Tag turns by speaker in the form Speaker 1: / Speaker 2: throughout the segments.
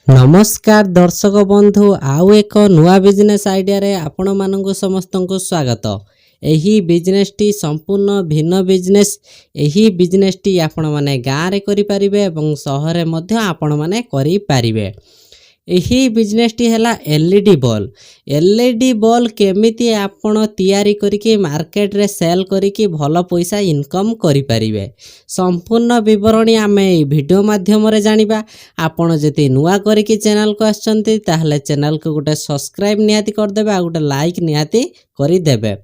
Speaker 1: नमस्कार दर्शक बंधु आउ एक नुआ बिजनेस आइडिया रे आपण मानक समस्त को स्वागत। एही बिजनेस टी संपूर्ण भिन्न बिजनेस। एही बिजनेस टी आपण माने गाँव रे करि परिबे एवं शहर रे मध्य आपण माने करि परिबे। एही बिजनेस टी हैला एलईडी बल्ब। एलईडी बल्ब केमिति आपण तैयारी करिके मार्केट रे सेल करिके भल पैसा इनकम करि परिबे। संपूर्ण विवरणी आमे ए वीडियो माध्यम रे जानिबा। आपण जति नुआ करिके चैनल को आछंती ताहले चैनल को गोटे सब्सक्राइब निहाती कर देबे आ गोटे लाइक निहाती करि देबे।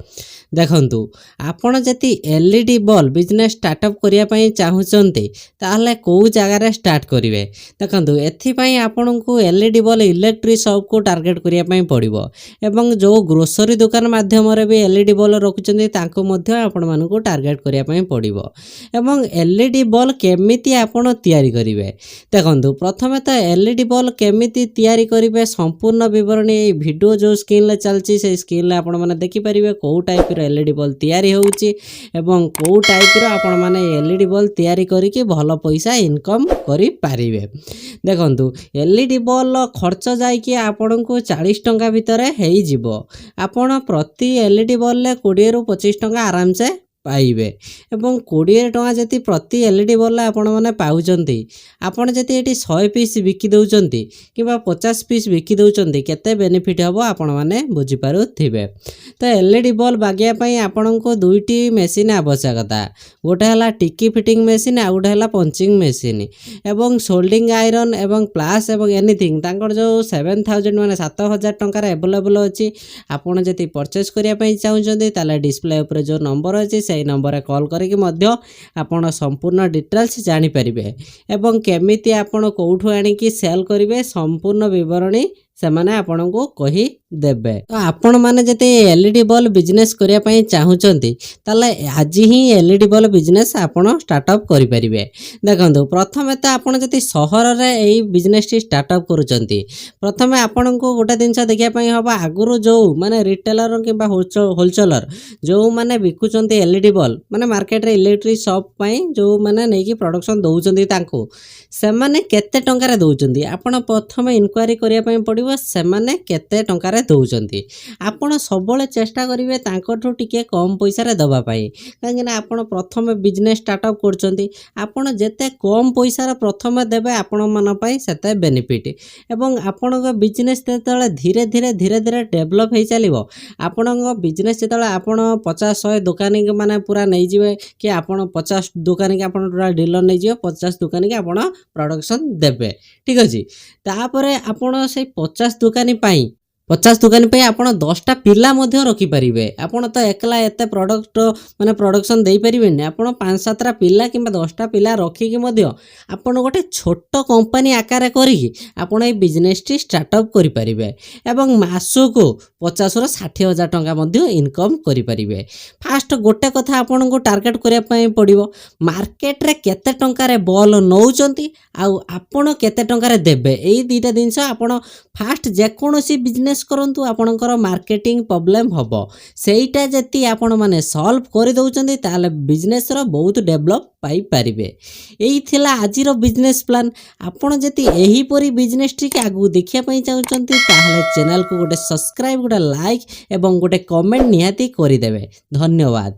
Speaker 1: देखंतु आपण जति एलईडी बल्ब बिजनेस स्टार्टअप करिया पई चाहुचंती ताहले को जगह रे स्टार्ट करिवे। देखंतु एथि पई आपण को एलईडी बल्ब इलेक्ट्रिक शॉप को टार्गेट करिया पई पड़िबो एवं जो ग्रोसरी दुकान माध्यम रे भी एलईडी बल्ब रखुचंती तांको मध्य आपण मानको टार्गेट करिया पई पड़िबो। एवं एलईडी बल्ब केमिति आपण तैयारी करिवे। देखंतु प्रथमे तो एलईडी बल्ब केमिति तैयारी करिवे संपूर्ण विवरणी ए वीडियो जो स्क्रीन ले चलची से स्क्रीन ले आपण माने देखि परिबे को टाइप एलईडी बल्ब तैयारी होउची एवं को टाइप रो आपण माने एलईडी बल्ब तैयारी करिके भल पैसा इनकम करि पारिबे। देखंतु एलईडी बल्ब खर्च जाय कि आपण को 40 टंका भितरे हेई जिवो। आपण प्रति एलईडी बल्ब ले 20 रु 25 टंका आराम से पाइबे एवं 20 टंका जति प्रति एलईडी बल्ब आपण माने पाउचंती। आपण जति एटी 100 पीस बिकि दउचंती किबा 50 पीस बिकि दउचंती केते बेनिफिट हबो आपण माने बुझी पारुथिबे। तो एलईडी बल्ब बागिया पई आपण को दुईटी मेसिन आवश्यकता। गोटे हला टिकी फिटिंग मेसिन आ गोटे हला पंचिंग मेसिन एवं सोल्डिंग आयरन एवं प्लास एवं एनीथिंग तांकर जो 7000 माने 7000 टंका रे अवेलेबल अछि। आपण जति परचेज करिया पई चाहुचंती ताले डिस्प्ले ऊपर जो नंबर अछि से नंबर रे कॉल करके मध्य आपण संपूर्ण डिटेल्स जानि परिबे एवं केमिति आपण कोठु आनी कि सेल करिवे संपूर्ण विवरणी से माने आपण को कहि देबे। तो आपण माने जते एलईडी बल्ब बिजनेस करिया पई चाहुचंती ताले आज ही एलईडी बल्ब बिजनेस आपण स्टार्टअप करि परिबे। देखंतु प्रथमे तो आपण जति शहर रे एई बिजनेस टी स्टार्टअप करूचंती प्रथमे आपण को गोटे दिनसा देखिया पई हबा आगुरु जो माने रिटेलर किबा होलसेलर जो माने बिकुचंती एलईडी बल्ब माने मार्केट रे इलेक्ट्रिक शॉप पई जो माने नै कि प्रोडक्शन दउचंती तांको से माने केते टंका रे दउचंती आपण प्रथमे इंक्वायरी करिया पई पड़िबो से माने केते टंका रे दउचंती। आपण सबले चेष्टा करिवे तांकोठो टिके कम पैसा रे दबा पाई काहे ना आपण प्रथमे बिजनेस स्टार्टअप करचंती आपण जेते कम पैसा रे प्रथमे देबे आपण मन पई सेते बेनिफिट एवं आपण को बिजनेस तेतले धीरे धीरे डेवलप हे चलिबो। आपण को बिजनेस जेतले आपण 50-100 दुकानी के माने पूरा नै जिवे कि आपण 50 दुकानी के आपण पूरा डीलर नै जिवे 50 दुकानी के आपण प्रोडक्शन देबे। ठीक अछि तापरे आपण से 50 दुकानी पाई 50 दुकानी पे आपण 10टा पिला मध्य रखि परिबे। आपण तो एकला एते प्रोडक्ट माने प्रोडक्शन देई परिबेनी आपण 5-7टा पिला किबा 10टा पिला रखि कि मध्य आपण गोटे छोटो कंपनी आकार करी आपण ए बिजनेस टी स्टार्टअप करि परिबे एवं मासो को 50 रु 60,000 टंका मध्य इनकम करि परिबे। फास्ट गोटे कथा आपण को टार्गेट करिया पई पड़िबो मार्केट रे केते टंका रे बॉल नौचंती आ आपण केते टंका रे देबे। एई दुईटा जिंस आपण फास्ट जे कोनोसी बिजनेस करंतु आपणकर मार्केटिंग प्रॉब्लम हबो सेईटा जति आपण माने सॉल्व करि दउचंती ताले बिजनेस रो बहुत डेवलप पाई परिबे। एई थिला आजिरो बिजनेस प्लान। आपण जति एही परी बिजनेस टी के आगु देखिया पई चाहुचंती ताहले चैनल को गोटे सब्सक्राइब गोटे लाइक एवं गोटे कमेंट निहाती करि देबे। धन्यवाद।